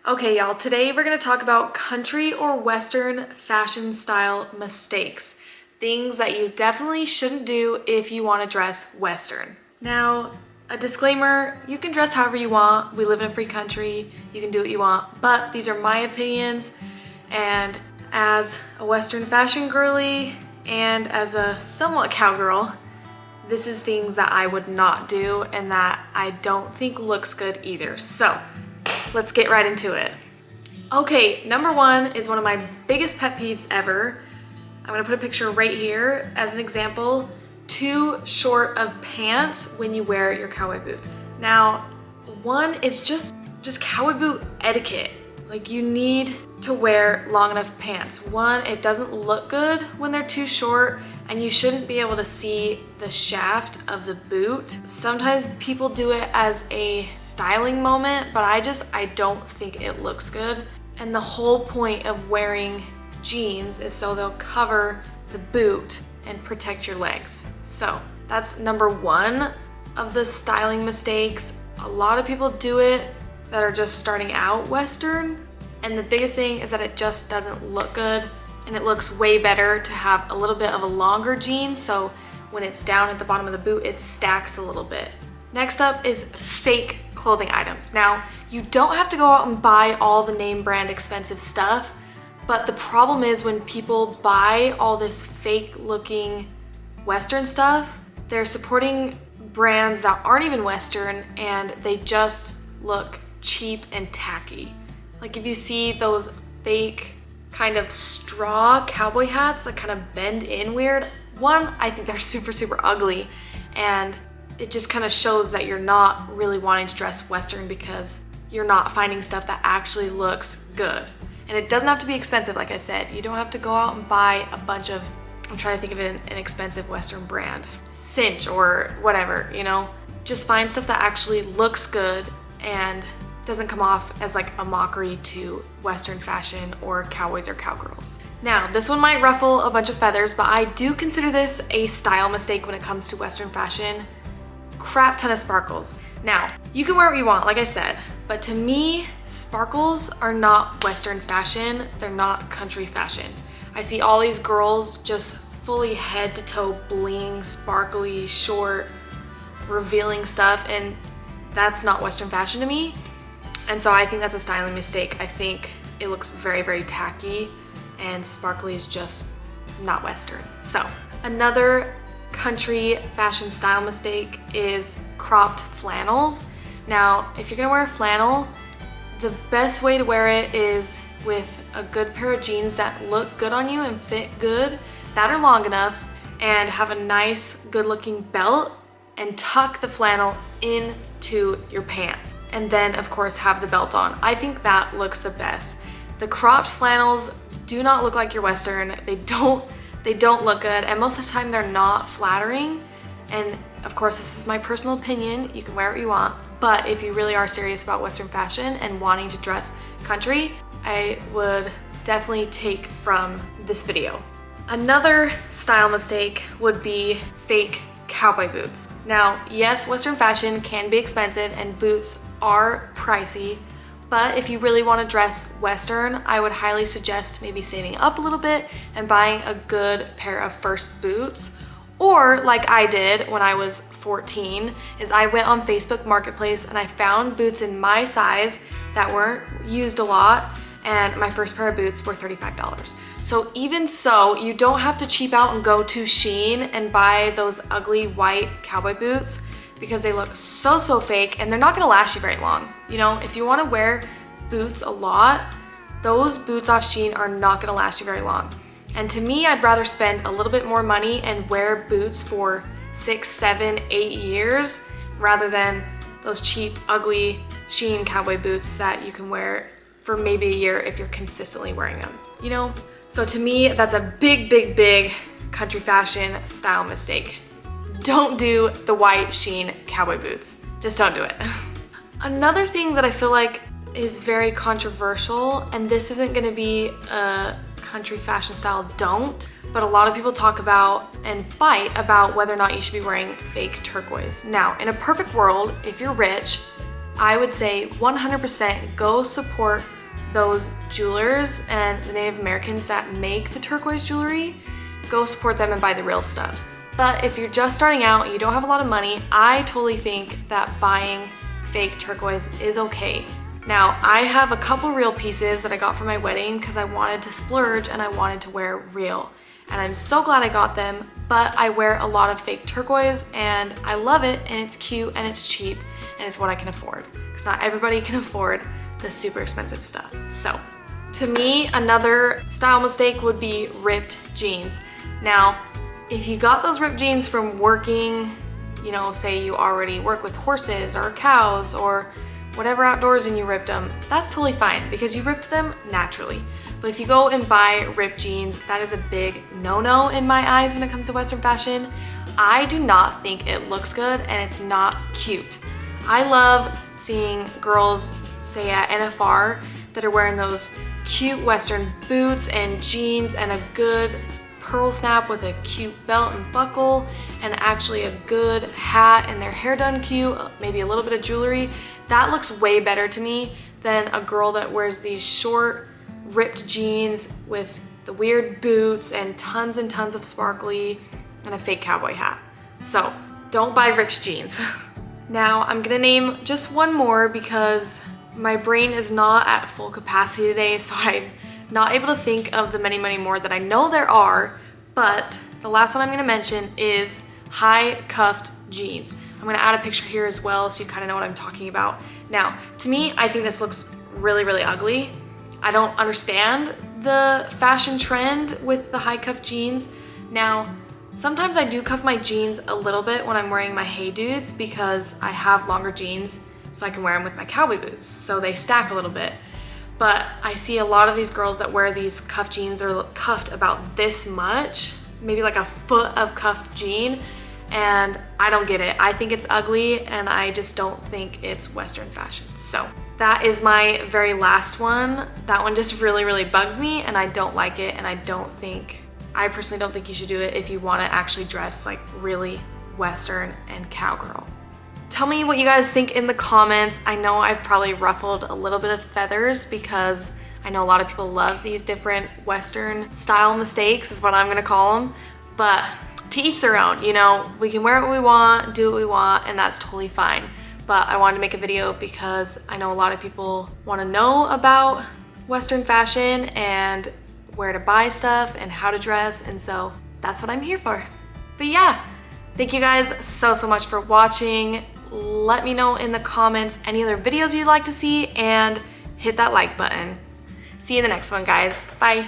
Okay, y'all, today we're gonna talk about country or Western fashion style mistakes. Things that you definitely shouldn't do if you wanna dress Western. Now, a disclaimer, you can dress however you want. We live in a free country, you can do what you want, but these are my opinions, and as a Western fashion girly and as a somewhat cowgirl, this is things that I would not do and that I don't think looks good either. So, let's get right into it. Okay, number one is one of my biggest pet peeves ever. I'm gonna put a picture right here as an example. Too short of pants when you wear your cowboy boots. Now, one is just cowboy boot etiquette. Like, you need to wear long enough pants. One, it doesn't look good when they're too short, and you shouldn't be able to see the shaft of the boot. Sometimes people do it as a styling moment, but I don't think it looks good. And the whole point of wearing jeans is so they'll cover the boot and protect your legs. So that's number one of the styling mistakes. A lot of people do it that are just starting out Western, and the biggest thing is that it just doesn't look good. And it looks way better to have a little bit of a longer jean, so when it's down at the bottom of the boot, it stacks a little bit. Next up is fake clothing items. Now, you don't have to go out and buy all the name brand expensive stuff, but the problem is when people buy all this fake looking Western stuff, they're supporting brands that aren't even Western and they just look cheap and tacky. Like, if you see those fake kind of straw cowboy hats that kind of bend in weird. One, I think they're super ugly, and it just kind of shows that you're not really wanting to dress Western because you're not finding stuff that actually looks good. And it doesn't have to be expensive, like I said. You don't have to go out and buy a bunch of, I'm trying to think of an expensive Western brand, Cinch or whatever, you know? Just find stuff that actually looks good and doesn't come off as like a mockery to Western fashion or cowboys or cowgirls. Now, this one might ruffle a bunch of feathers, but I do consider this a style mistake when it comes to Western fashion. Crap ton of sparkles. Now, you can wear what you want, like I said, but to me, sparkles are not Western fashion. They're not country fashion. I see all these girls just fully head to toe bling, sparkly, short, revealing stuff, and that's not Western fashion to me. And so I think that's a styling mistake. I think it looks very tacky, and sparkly is just not Western. So another country fashion style mistake is cropped flannels. Now, if you're gonna wear a flannel, the best way to wear it is with a good pair of jeans that look good on you and fit good, that are long enough, and have a nice, good looking belt, and tuck the flannel into your pants. And then, of course, have the belt on. I think that looks the best. The cropped flannels do not look like your Western. They don't look good, and most of the time they're not flattering. And of course, this is my personal opinion. You can wear what you want, but if you really are serious about Western fashion and wanting to dress country, I would definitely take from this video. Another style mistake would be fake cowboy boots. Now, yes, Western fashion can be expensive and boots are pricey, but if you really want to dress Western, I would highly suggest maybe saving up a little bit and buying a good pair of first boots. Or like I did when I was 14, is I went on Facebook Marketplace and I found boots in my size that weren't used a lot, and my first pair of boots were $35. So even so, you don't have to cheap out and go to Shein and buy those ugly white cowboy boots because they look so fake and they're not gonna last you very long. You know, if you wanna wear boots a lot, those boots off Shein are not gonna last you very long. And to me, I'd rather spend a little bit more money and wear boots for 6, 7, 8 years rather than those cheap, ugly Shein cowboy boots that you can wear for maybe a year if you're consistently wearing them, you know? So to me, that's a big country fashion style mistake. Don't do the white Shein cowboy boots. Just don't do it. Another thing that I feel like is very controversial, and this isn't gonna be a country fashion style don't, but a lot of people talk about and fight about whether or not you should be wearing fake turquoise. Now, in a perfect world, if you're rich, I would say 100% go support those jewelers and the Native Americans that make the turquoise jewelry. Go support them and buy the real stuff. But if you're just starting out and you don't have a lot of money, I totally think that buying fake turquoise is okay. Now, I have a couple real pieces that I got for my wedding because I wanted to splurge and I wanted to wear real. And I'm so glad I got them, but I wear a lot of fake turquoise and I love it, and it's cute and it's cheap and it's what I can afford. Because not everybody can afford the super expensive stuff. So, to me, another style mistake would be ripped jeans. Now, if you got those ripped jeans from working, you know, say you already work with horses or cows or whatever outdoors and you ripped them, that's totally fine because you ripped them naturally. But if you go and buy ripped jeans, that is a big no-no in my eyes when it comes to Western fashion. I do not think it looks good and it's not cute. I love seeing girls, say at NFR, that are wearing those cute Western boots and jeans and a good pearl snap with a cute belt and buckle and actually a good hat and their hair done cute, maybe a little bit of jewelry. That looks way better to me than a girl that wears these short, ripped jeans with the weird boots and tons of sparkly and a fake cowboy hat. So don't buy ripped jeans. Now I'm gonna name just one more because my brain is not at full capacity today, so I'm not able to think of the many more that I know there are, but the last one I'm gonna mention is high cuffed jeans. I'm gonna add a picture here as well so you kind of know what I'm talking about. Now, to me, I think this looks really ugly. I don't understand the fashion trend with the high cuff jeans. Now, sometimes I do cuff my jeans a little bit when I'm wearing my Hey Dudes because I have longer jeans so I can wear them with my cowboy boots, so they stack a little bit. But I see a lot of these girls that wear these cuff jeans, they're cuffed about this much, maybe like a foot of cuffed jean, and I don't get it. I think it's ugly and I just don't think it's Western fashion. So that is my very last one. That one just really bugs me and I don't like it, and I personally don't think you should do it if you want to actually dress like really Western and cowgirl. Tell me what you guys think in the comments. I know I've probably ruffled a little bit of feathers because I know a lot of people love these different Western style mistakes is what I'm gonna call them, but to each their own. You know, we can wear what we want, do what we want, and that's totally fine. But I wanted to make a video because I know a lot of people want to know about Western fashion and where to buy stuff and how to dress, and so that's what I'm here for. But yeah, thank you guys so much for watching. Let me know in the comments any other videos you'd like to see and hit that like button. See you in the next one, guys. Bye.